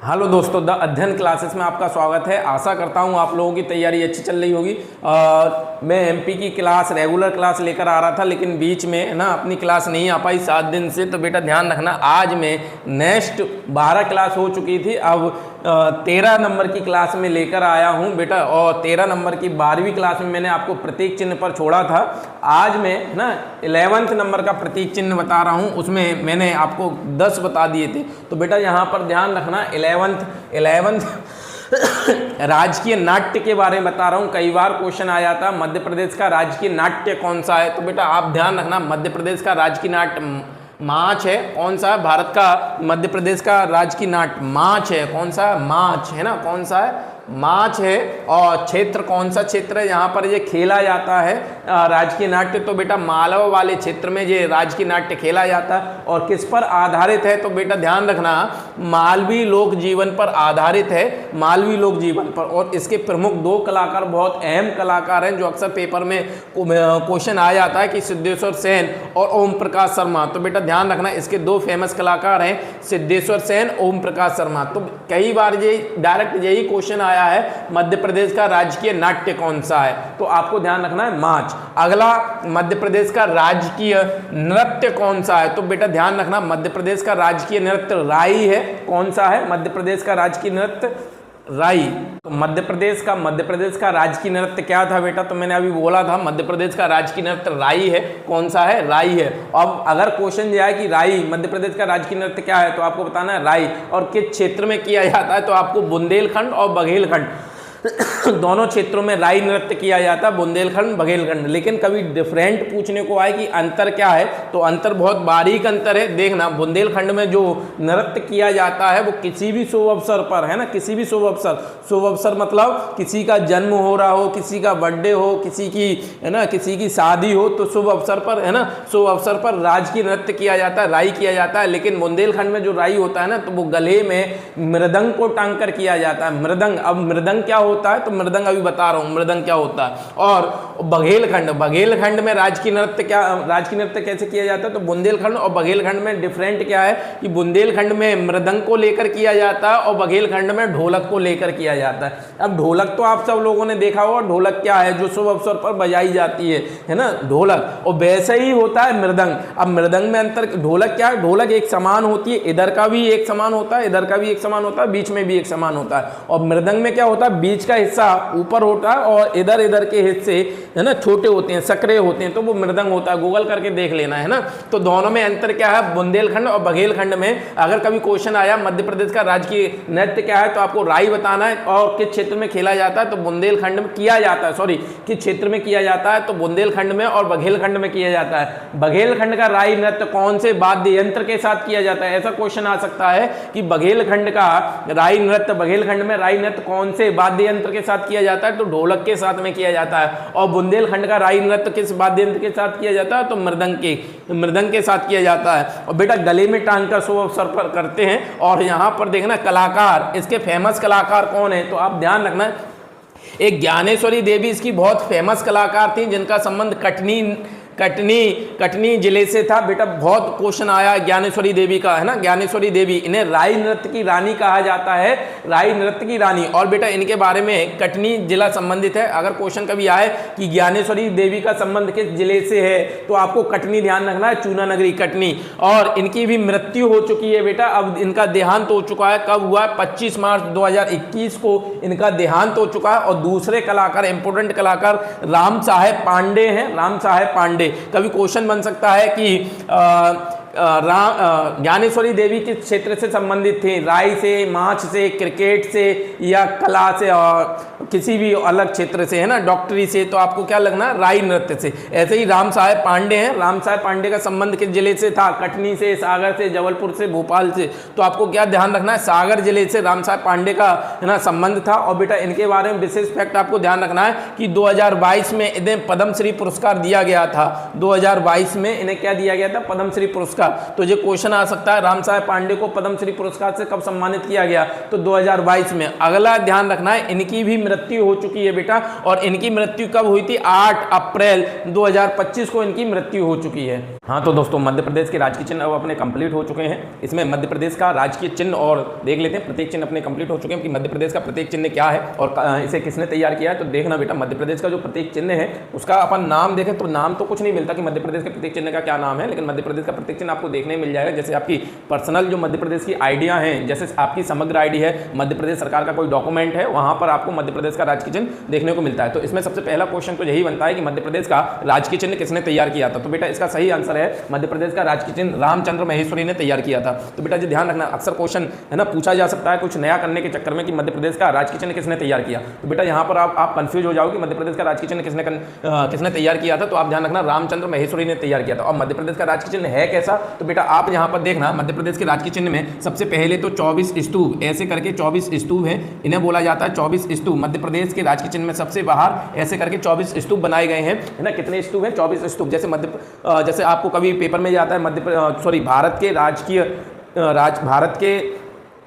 Hello दोस्तों, the अध्ययन classes में आपका स्वागत है। आशा करता हूँ आप लोगों की तैयारी अच्छी चल रही होगी। मैं एमपी की क्लास रेगुलर क्लास लेकर आ रहा था, लेकिन बीच में ना अपनी क्लास नहीं आ पाई 7 दिन से। तो बेटा ध्यान रखना, आज मैं नेक्स्ट 12 क्लास हो चुकी थी, अब 13 नंबर की क्लास में लेकर आया हूँ बेटा। और 13 नंबर की 12वीं क्लास में मैंने आपको प्रतीक चिन्ह पर छोड़ा था। आज मैं ना 11वें नंबर का प्रतीक चिन्ह बता रहा हूँ, उसमें मैंने आपको 10 बता दिए थे। तो बेटा यहाँ पर ध्यान रखना, 11th राजकीय नाट्य के बारे में बता रहा हूँ। कई बार क्वेश्चन आया था मध्य प्रदेश का राजकीय नाट्य कौन सा है। तो बेटा आप ध्यान रखना, मध्य प्रदेश का राजकीय नाट्य माछ है। कौन सा है? भारत का मध्य प्रदेश का राजकीय नाट्य माछ है। कौन सा है? माछ है ना। कौन सा है? माछ है। और क्षेत्र कौन सा क्षेत्र है यहाँ पर ये खेला जाता है राजकीय नाट्य? तो बेटा मालवा वाले क्षेत्र में ये राजकीय नाट्य खेला जाता है। और किस पर आधारित है? तो बेटा ध्यान रखना, मालवी लोक जीवन पर आधारित है, मालवी लोक जीवन पर। और इसके प्रमुख 2 कलाकार बहुत अहम कलाकार हैं, जो अक्सर पेपर में क्वेश्चन आ जाता है कि सिद्धेश्वर सेन और ओम प्रकाश शर्मा। तो बेटा ध्यान रखना, इसके 2 फेमस कलाकार हैं, सिद्धेश्वर सेन, ओम प्रकाश शर्मा। तो कई बार ये डायरेक्ट यही क्वेश्चन आया है, मध्य प्रदेश का राजकीय नाट्य कौन सा है? तो आपको ध्यान रखना है माछ। अगला, मध्य प्रदेश का राजकीय नृत्य कौन सा है? तो बेटा ध्यान रखना, मध्य प्रदेश का राजकीय नृत्य राई है। कौन सा है मध्य प्रदेश का राजकीय नृत्य? राई। तो मध्य प्रदेश का राजकीय नृत्य क्या था बेटा? तो मैंने अभी बोला था, मध्य प्रदेश का राजकीय नृत्य राई है। कौन सा है? राई है। अब अगर क्वेश्चन दिया है कि राई मध्य प्रदेश का राजकीय नृत्य क्या है, तो आपको बताना है राई। और किस क्षेत्र में किया जाता है? तो आपको बुंदेलखंड और बघेलखंड दोनों क्षेत्रों में राई नृत्य किया जाता है, बुंदेलखंड बघेलखंड। लेकिन कभी डिफरेंट पूछने को आए कि अंतर क्या है, तो अंतर बहुत बारीक अंतर है। देखना, बुंदेलखंड में जो नृत्य किया जाता है वो किसी भी शुभ अवसर पर है ना, किसी भी शुभ अवसर मतलब किसी का जन्म हो रहा हो, किसी का बर्थडे हो, किसी की है ना, किसी की शादी हो, तो शुभ अवसर पर है ना, शुभ अवसर पर राजकीय नृत्य किया जाता है, राई किया जाता है। लेकिन बुंदेलखंड में जो राई होता है ना, तो वो गले में मृदंग को टांग कर किया जाता है। मृदंग, अब मृदंग क्या होता है? तो मृदंग अभी बता रहा हूं मृदंग क्या होता है। और बघेलखंड में राजकीय नृत्य कैसे किया जाता है? तो बुंदेलखंड और बघेलखंड में डिफरेंट क्या है कि बुंदेलखंड में मृदंग को लेकर किया जाता है और बघेलखंड में ढोलक को लेकर किया जाता है। अब ढोलक तो आप सब लोगों ने देखा होगा, ढोलक क्या है? जो शुभ अवसर पर बजाई जाती है ना, ढोलक। और वैसे ही होता है मृदंग। अब मृदंग में अंतर, ढोलक क्या है? ढोलक एक समान होती है, इधर का भी एक समान होता है, इधर का भी एक समान होता है, बीच में भी एक समान होता है। और मृदंग में क्या होता है? बीच का हिस्सा ऊपर होता है और इधर के हिस्से है ना छोटे होते हैं, सक्रिय होते हैं, तो वो मृदंग होता है। गूगल करके देख लेना है ना। तो दोनों में अंतर क्या है? बुंदेलखंड और बघेलखंड में अगर कभी क्वेश्चन आया मध्य प्रदेश का राजकीय नृत्य क्या है, तो आपको राई बताना है। और किस क्षेत्र में खेला जाता है? तो बुंदेलखंड में किया जाता है, सॉरी, किस क्षेत्र में किया जाता है? तो बुंदेलखंड में और बघेलखंड में किया जाता है। बघेलखंड का राई नृत्य कौन से वाद्य यंत्र के साथ किया जाता है? ऐसा क्वेश्चन आ सकता है कि बघेलखंड का राई नृत्य, बघेलखंड में राई नृत्य कौन से वाद्य यंत्र के साथ किया जाता है? तो ढोलक के साथ में किया जाता है। और बुंदेलखंड का राई नृत्य किस वाद्य यंत्र के साथ किया जाता है? तो मृदंग के साथ किया जाता है। और बेटा गले में टांग कर शुभ अवसर पर करते हैं। और यहाँ पर देखना कलाकार, इसके फेमस कलाकार कौन है? तो आप ध्यान रखना, एक ज्ञानेश्वरी देवी इसकी बहुत फेमस कलाकार थी, जिनका संबंध कटनी जिले से था। बेटा बहुत क्वेश्चन आया ज्ञानेश्वरी देवी का, है ना। ज्ञानेश्वरी देवी, इन्हें राई नृत्य की रानी कहा जाता है, राई नृत्य की रानी। और बेटा इनके बारे में कटनी जिला संबंधित है। अगर क्वेश्चन कभी आए कि ज्ञानेश्वरी देवी का संबंध किस जिले से है, तो आपको कटनी ध्यान रखना है, चूना नगरी कटनी। और इनकी भी मृत्यु हो चुकी है बेटा, अब इनका देहांत हो चुका है। कब हुआ? 25 मार्च 2021 को इनका देहांत हो चुका है। और दूसरे कलाकार, इंपोर्टेंट कलाकार राम साहेब पांडे हैं, राम साहेब पांडे। कभी क्वेश्चन बन सकता है कि ज्ञानेश्वरी देवी किस क्षेत्र से संबंधित थे? राई से, माछ से, क्रिकेट से, या कला से, किसी भी अलग क्षेत्र से, है ना, डॉक्टरी से। तो आपको क्या लगना? राई नृत्य से। ऐसे ही राम साहेब पांडे हैं, राम साहेब पांडे का संबंध किस जिले से था? कटनी से, सागर से, जबलपुर से, भोपाल से। तो आपको क्या ध्यान रखना है? सागर जिले से राम साहेब पांडे का है ना संबंध था। और बेटा इनके बारे में विशेष फैक्ट आपको ध्यान रखना है कि 2022 में इन्हें पद्मश्री पुरस्कार दिया गया था। 2022 में इन्हें क्या दिया गया था? पद्मश्री पुरस्कार। तो ये क्वेश्चन आ सकता है, राम साहेब पांडे को पद्मश्री पुरस्कार से कब सम्मानित किया गया? तो 2022 में। अगला ध्यान रखना है, इनकी भी मृत्यु मृत्यु हो चुकी है बेटा, और इनकी मृत्यु कब हुई थी? 8 अप्रैल 2025 को इनकी मृत्यु हो चुकी है। हाँ तो दोस्तों, मध्य प्रदेश के राजकीय चिन्ह अब अपने कंप्लीट हो चुके हैं। इसमें मध्य प्रदेश का राजकीय चिन्ह और देख लेते हैं, प्रत्येक चिन्ह अपने कंप्लीट हो चुके हैं कि मध्य प्रदेश का प्रत्येक चिन्ह क्या है और इसे किसने तैयार किया है। तो देखना बेटा, मध्य प्रदेश का जो प्रत्येक चिन्ह है उसका अपन नाम देखें तो नाम तो कुछ नहीं मिलता कि मध्य प्रदेश के प्रत्येक चिन्ह का क्या नाम है, लेकिन मध्य प्रदेश का प्रत्येक चिन्ह आपको देखने मिल जाएगा। जैसे आपकी पर्सनल जो मध्य प्रदेश की आइडिया है, जैसे आपकी समग्र आईडी है, मध्य प्रदेश सरकार का कोई डॉक्यूमेंट है, वहां पर आपको मध्य प्रदेश का राजकीय चिन्ह देखने को मिलता है। तो इसमें सबसे पहला क्वेश्चन तो यही बनता है कि मध्य प्रदेश का राजकीय चिन्ह किसने तैयार किया था। तो बेटा इसका सही आंसर है मध्य प्रदेश का राजकीय चिन्ह रामचंद्र महेश्वरी ने तैयार किया था। तो बेटा जी ध्यान रखना, अक्सर क्वेश्चन है ना पूछा जा सकता है कुछ नया करने के चक्कर में कि मध्य प्रदेश का राजकीय चिन्ह किसने तैयार किया। तो बेटा यहाँ पर आप कंफ्यूज हो जाओगे मध्य प्रदेश का राजकीय चिन्ह किसने तैयार किया था। तो आप ध्यान रखना, रामचंद्र महेश्वरी ने तैयार किया था। और मध्य प्रदेश का राजकीय चिन्ह है कैसा, तो बेटा आप यहाँ पर देखना, मध्य प्रदेश के राजकीय चिन्ह में सबसे पहले तो 24 स्तूप, ऐसे करके 24 स्तूप है, इन्हें बोला जाता है 24 स्तूप। मध्य प्रदेश के राजकीय चिन्ह में सबसे बाहर ऐसे करके 24 स्तूप बनाए गए हैं, है ना। कितने स्तूप हैं? 24 स्तूप। जैसे आपको कभी पेपर में जाता है भारत के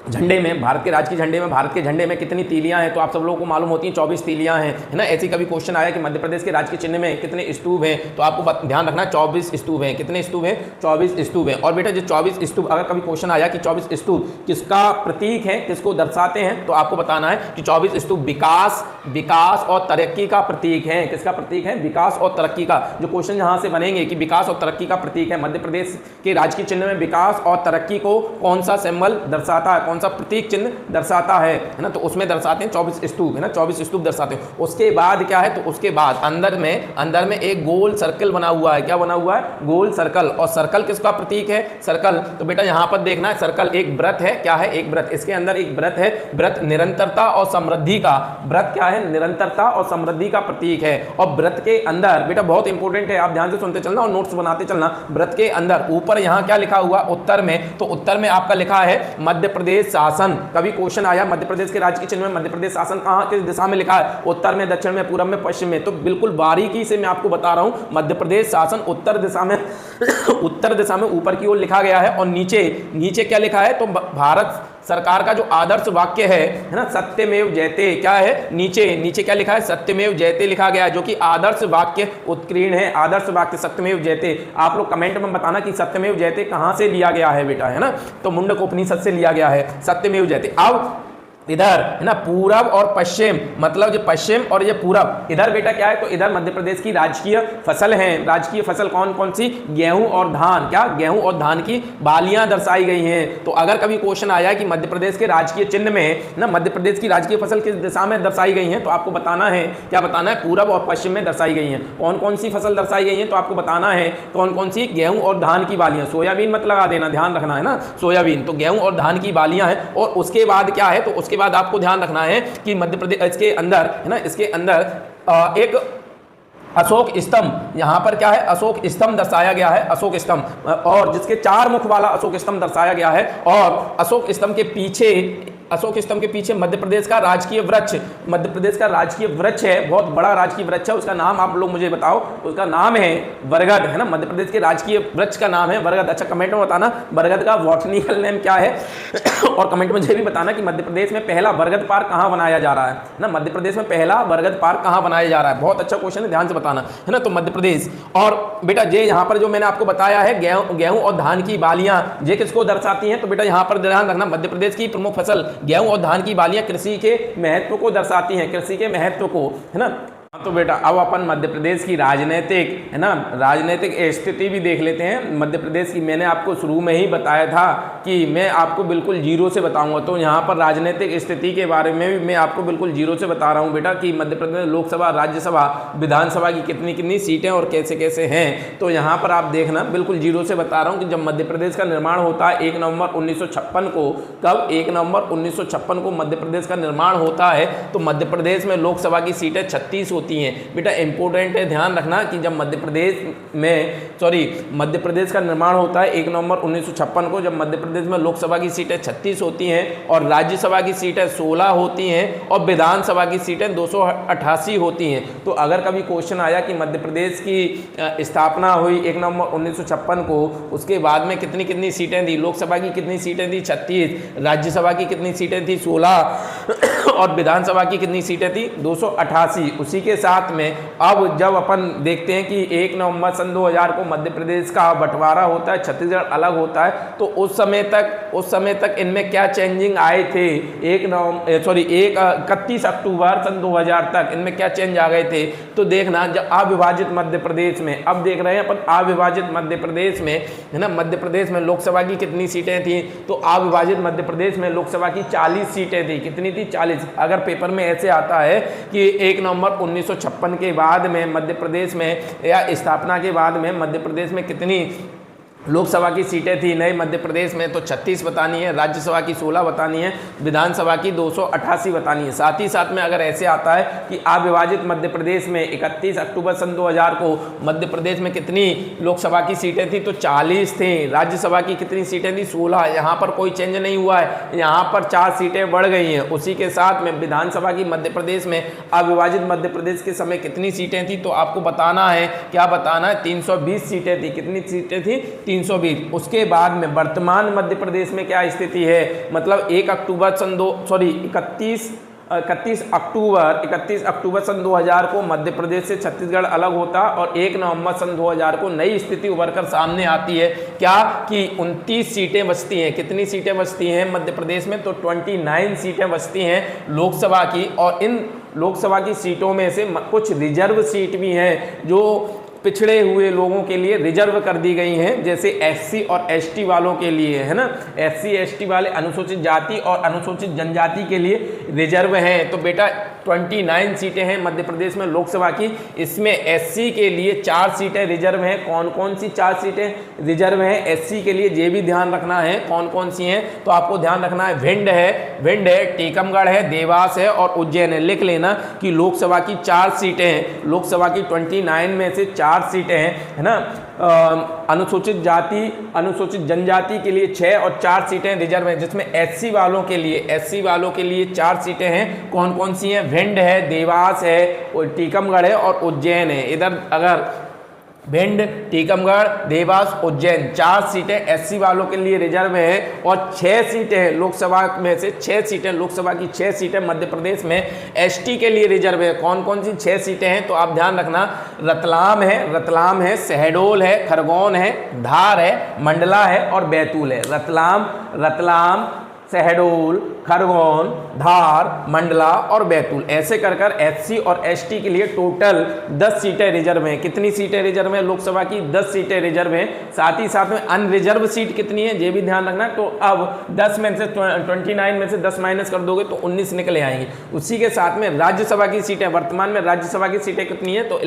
झंडे में, भारत के राजकीय झंडे में, भारत के झंडे में कितनी तीलियां हैं, तो आप सब लोगों को मालूम होती हैं 24 तीलियां हैं, है ना। ऐसे कभी क्वेश्चन आया कि मध्य प्रदेश के राजकीय चिन्ह में कितने स्तूप हैं, तो आपको ध्यान रखना 24 स्तूप हैं। कितने स्तूप हैं? 24 स्तूप हैं। और बेटा जो 24 स्तूप, अगर कभी क्वेश्चन आया कि 24 स्तूप किसका प्रतीक है, किसको दर्शाते हैं, तो आपको बताना है कि 24 स्तूप विकास और तरक्की का प्रतीक है। किसका प्रतीक है? विकास और तरक्की का। जो क्वेश्चन यहाँ से बनेंगे कि विकास और तरक्की का प्रतीक है, मध्य प्रदेश के राजकीय चिन्ह में विकास और तरक्की को कौन सा सिंबल दर्शाता है, कौन सा प्रतीक चिन्ह दर्शाता है ना, तो उसमें दर्शाते हैं 24 स्तूप, है ना, 24 स्तूप दर्शाते हैं। उसके बाद क्या है, तो उसके बाद अंदर में एक गोल सर्कल बना हुआ है। क्या बना हुआ है? गोल सर्कल। और सर्कल किसका प्रतीक है? सर्कल। तो बेटा यहां पर देखना है, सर्कल एक व्रत है। क्या है? एक व्रत। इसके अंदर एक व्रत है, व्रत निरंतरता और समृद्धि का। व्रत क्या है? निरंतरता और समृद्धि का प्रतीक है। और व्रत के अंदर बेटा बहुत इंपॉर्टेंट है, आप ध्यान से सुनते चलना और नोट्स बनाते चलना। व्रत के अंदर ऊपर यहां क्या लिखा हुआ? उत्तर में, तो उत्तर में आपका लिखा है मध्य प्रदेश शासन। कभी क्वेश्चन आया मध्य प्रदेश के राजकीय चिन्ह में मध्य प्रदेश शासन कहां किस दिशा में लिखा है? उत्तर में, दक्षिण में, पूर्व में, पश्चिम में। तो बिल्कुल बारीकी से मैं आपको बता रहा हूं, मध्य प्रदेश शासन उत्तर दिशा में उत्तर दिशा में ऊपर की ओर लिखा गया है। और नीचे क्या लिखा है? तो भारत सरकार का जो आदर्श वाक्य है ना, सत्यमेव जयते। क्या है? नीचे क्या लिखा है? सत्यमेव जयते लिखा गया है, जो कि आदर्श वाक्य उत्कीर्ण है। आदर्श वाक्य सत्यमेव जयते। आप लोग कमेंट में बताना कि सत्यमेव जयते कहां से लिया गया है बेटा, है ना। तो मुंडकोपनिषद से लिया गया है सत्यमेव जयते। अब इधर है ना पूरब और पश्चिम, मतलब जो पश्चिम और ये पूरब, इधर बेटा क्या है? तो इधर मध्य प्रदेश की राजकीय फसल है। राजकीय फसल कौन कौन सी? गेहूं और धान। क्या? गेहूं और धान की बालियां दर्शाई गई हैं। तो अगर कभी क्वेश्चन आया कि मध्य प्रदेश के राजकीय चिन्ह में ना मध्य प्रदेश की राजकीय फसल किस दिशा में दर्शाई गई है, तो आपको बताना है, क्या बताना है? पूरब और पश्चिम में दर्शाई गई है। कौन कौन सी फसल दर्शाई गई है, तो आपको बताना है कौन कौन सी? गेहूं और धान की बालियां। सोयाबीन मत लगा देना, ध्यान रखना, है ना, सोयाबीन। तो गेहूं और धान की बालियां हैं। और उसके बाद क्या है? तो उसके बाद आपको ध्यान रखना है कि मध्य प्रदेश इसके अंदर, है ना, इसके अंदर एक अशोक स्तंभ, यहां पर क्या है? अशोक स्तंभ दर्शाया गया है, अशोक स्तंभ, और जिसके 4 मुख वाला अशोक स्तंभ दर्शाया गया है। और अशोक स्तंभ के पीछे मध्य प्रदेश का राजकीय वृक्ष, मध्य प्रदेश का राजकीय वृक्ष है, बहुत बड़ा राजकीय वृक्ष है। उसका नाम आप लोग मुझे बताओ, उसका नाम है बरगद, है ना। मध्य प्रदेश के राजकीय वृक्ष का नाम है बरगद। अच्छा, कमेंट में बताना बरगद का बॉटनिकल नेम क्या है और कमेंट में मुझे भी बताना कि मध्य प्रदेश में पहला बरगद पार्क कहां बनाया जा रहा है ना। मध्य प्रदेश में पहला बरगद पार्क कहां बनाया जा रहा है? बहुत अच्छा क्वेश्चन है, ध्यान से बताना, है ना। तो मध्य प्रदेश। और बेटा ये यहाँ पर जो मैंने आपको बताया है गेहूं और धान की बालियां, ये किसको दर्शाती हैं? तो बेटा यहाँ पर ध्यान रखना, मध्य प्रदेश की प्रमुख फसल गेहूं और धान की बालियां कृषि के महत्व को दर्शाती हैं, कृषि के महत्व को, है ना। तो बेटा अब अपन मध्य प्रदेश की राजनीतिक, है ना, राजनीतिक स्थिति भी देख लेते हैं मध्य प्रदेश की। मैंने आपको शुरू में ही बताया था कि मैं आपको बिल्कुल जीरो से बताऊंगा, तो यहाँ पर राजनीतिक स्थिति के बारे में भी मैं आपको बिल्कुल जीरो से बता रहा हूँ बेटा कि मध्य प्रदेश लोकसभा, राज्यसभा, विधानसभा की कितनी कितनी सीटें और कैसे कैसे हैं। तो यहाँ पर आप देखना, बिल्कुल जीरो से बता रहा हूँ कि जब मध्य प्रदेश का निर्माण होता है 1 नवंबर 1956 को, कब? 1 नवंबर 1956 को मध्य प्रदेश का निर्माण होता है। तो मध्य प्रदेश में लोकसभा की सीटें 36 होती हैं। बेटा इंपॉर्टेंट है, ध्यान रखना कि जब मध्य प्रदेश का निर्माण होता है 1 नवंबर 1956 को, जब मध्य प्रदेश में लोकसभा की सीटें 36 होती हैं और राज्यसभा की सीटें 16 होती हैं और विधानसभा की सीटें 288 होती हैं। तो अगर कभी क्वेश्चन आया कि मध्य प्रदेश की स्थापना हुई 1 नवंबर 1956 को, उसके बाद में कितनी कितनी सीटें थी, लोकसभा की कितनी सीटें थी 36, राज्यसभा की कितनी सीटें थी 16 और विधानसभा की कितनी सीटें थी 288। उसी के साथ में अब जब अपन देखते हैं कि 1 नवंबर सन 2000 को मध्य प्रदेश का बंटवारा होता है, छत्तीसगढ़ अलग होता है, तो उस समय तक इनमें क्या चेंजिंग आए थे, 31 अक्टूबर सन 2000 तक इनमें क्या चेंज आ गए थे। तो देखना जब अविभाजित मध्य प्रदेश में, अब देख रहे हैं अपन अविभाजित मध्य प्रदेश में, है ना, मध्य प्रदेश में लोकसभा की कितनी सीटें थी, तो अविभाजित मध्य प्रदेश में लोकसभा की 40 सीटें थी। कितनी थी? 40। अगर पेपर में ऐसे आता है कि 1 नवंबर 1956 के बाद में मध्य प्रदेश में या स्थापना के बाद में मध्य प्रदेश में कितनी लोकसभा की सीटें थी नए मध्य प्रदेश में, तो 36 बतानी है, राज्यसभा की 16 बतानी है, विधानसभा की 288 बतानी है। साथ ही साथ में अगर ऐसे आता है कि अविभाजित मध्य प्रदेश में 31 अक्टूबर सन 2000 को मध्य प्रदेश में कितनी लोकसभा की सीटें थी, तो 40 थी। राज्यसभा की कितनी सीटें थी? 16। यहाँ पर कोई चेंज नहीं हुआ है, यहाँ पर 4 सीटें बढ़ गई हैं। उसी के साथ में विधानसभा की मध्य प्रदेश में अविभाजित मध्य प्रदेश के समय कितनी सीटें थी, तो आपको बताना है, क्या बताना है, 320 सीटें थी। कितनी सीटें थी? 320। उसके बाद में वर्तमान मध्य प्रदेश में क्या स्थिति है, मतलब 31 अक्टूबर सन 2000 को मध्य प्रदेश से छत्तीसगढ़ अलग होता और 1 नवंबर सन 2000 को नई स्थिति उभर कर सामने आती है, क्या कि 29 सीटें बचती हैं। कितनी सीटें बचती हैं मध्य प्रदेश में? तो 29 सीटें बचती हैं लोकसभा की, और इन लोकसभा की सीटों में से कुछ रिजर्व सीट भी हैं जो पिछड़े हुए लोगों के लिए रिजर्व कर दी गई हैं, जैसे एससी और एसटी वालों के लिए, है ना, एससी एसटी वाले अनुसूचित जाति और अनुसूचित जनजाति के लिए रिजर्व हैं। तो बेटा 29 सीटें हैं मध्य प्रदेश में लोकसभा की, इसमें एससी के लिए 4 सीटें रिजर्व हैं। कौन कौन सी 4 सीटें रिजर्व हैं एससी के लिए, ये भी ध्यान रखना है कौन कौन सी हैं, तो आपको ध्यान रखना है भिंड है, टीकमगढ़ है, देवास है और उज्जैन है। लिख लेना कि लोकसभा की 4 सीटें हैं, लोकसभा की 29 में से 4 सीटें हैं, है ना। अनुसूचित जाति अनुसूचित जनजाति के लिए 6 और 4 सीटें रिजर्व हैं, जिसमें एससी वालों के लिए 4 सीटें हैं। कौन कौन सी हैं? भिंड है, देवास है, टीकमगढ़ है और उज्जैन है। इधर अगर भिंड, टीकमगढ़, देवास, उज्जैन 4 सीटें एससी वालों के लिए रिजर्व है और 6 सीटें लोकसभा में से 6 सीटें लोकसभा की 6 सीटें मध्य प्रदेश में एसटी के लिए रिजर्व है। कौन कौन सी 6 सीटें हैं, तो आप ध्यान रखना, रतलाम है, शहडोल है, खरगोन है, धार है, मंडला है और बैतूल है। रतलाम, शहडोल, खरगोन, धार, मंडला और बैतूल, ऐसे कर एससी और एसटी के लिए टोटल 10 सीटें रिजर्व हैं। कितनी सीटें रिजर्व हैं लोकसभा की? 10 सीटें रिजर्व हैं। साथ ही साथ में अनरिजर्व सीट कितनी है ये भी ध्यान रखना। तो अब 10 में से 29 में से 10 माइनस कर दोगे तो 19 निकले आएंगे। उसी के साथ में राज्यसभा की सीटें, वर्तमान में राज्यसभा की सीटें कितनी है? तो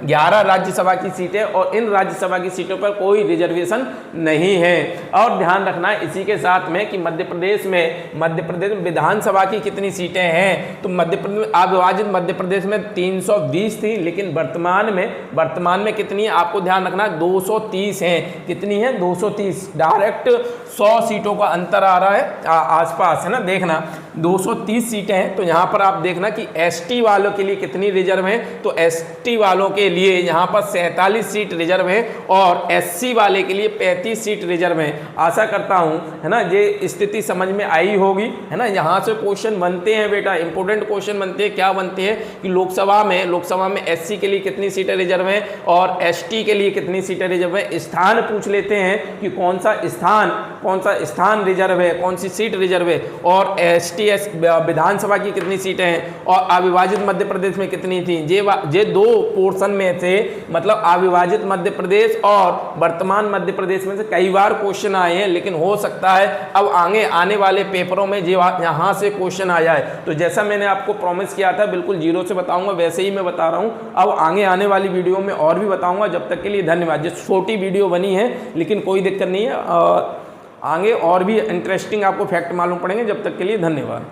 11 राज्यसभा की सीटें, और इन राज्यसभा की सीटों पर कोई रिजर्वेशन नहीं है। और ध्यान रखना इसी के साथ में कि मध्य प्रदेश में विधानसभा की कितनी सीटें हैं, तो मध्य प्रदेश अविभाजित मध्य प्रदेश में 320 थी, लेकिन वर्तमान में कितनी है आपको ध्यान रखना, 230 हैं। कितनी है? 230। डायरेक्ट 100 सीटों का अंतर आ रहा है आसपास, है ना, देखना 230 सीटें हैं। तो यहाँ पर आप देखना कि एसटी वालों के लिए कितनी रिजर्व है, तो एसटी वालों के लिए यहाँ पर 47 सीट रिजर्व है और एससी वाले के लिए 35 सीट रिजर्व है। आशा करता हूँ, है ना, ये स्थिति समझ में आई होगी, है ना। यहाँ से क्वेश्चन बनते हैं बेटा, इंपॉर्टेंट क्वेश्चन बनते हैं। क्या बनते हैं कि लोकसभा में एससी के लिए कितनी सीटें रिजर्व हैं और एसटी के लिए कितनी सीटें रिजर्व हैं। स्थान पूछ लेते हैं कि कौन सा स्थान रिजर्व है, कौन सी सीट रिजर्व है, और एसटीएस विधानसभा की कितनी सीटें हैं और अविभाजित मध्य प्रदेश में कितनी थी। ये 2 पोर्शन में से, मतलब अविभाजित मध्य प्रदेश और वर्तमान मध्य प्रदेश में से कई बार क्वेश्चन आए हैं, लेकिन हो सकता है अब आने वाले पेपरों में यहाँ से क्वेश्चन आ जाए। तो जैसा मैंने आपको प्रॉमिस किया था बिल्कुल 0 से बताऊंगा, वैसे ही मैं बता रहा हूँ। अब आने वाली वीडियो में और भी बताऊंगा। जब तक के लिए धन्यवाद। जो छोटी वीडियो बनी है लेकिन कोई दिक्कत नहीं है, आगे और भी इंटरेस्टिंग आपको फैक्ट मालूम पड़ेंगे। जब तक के लिए धन्यवाद।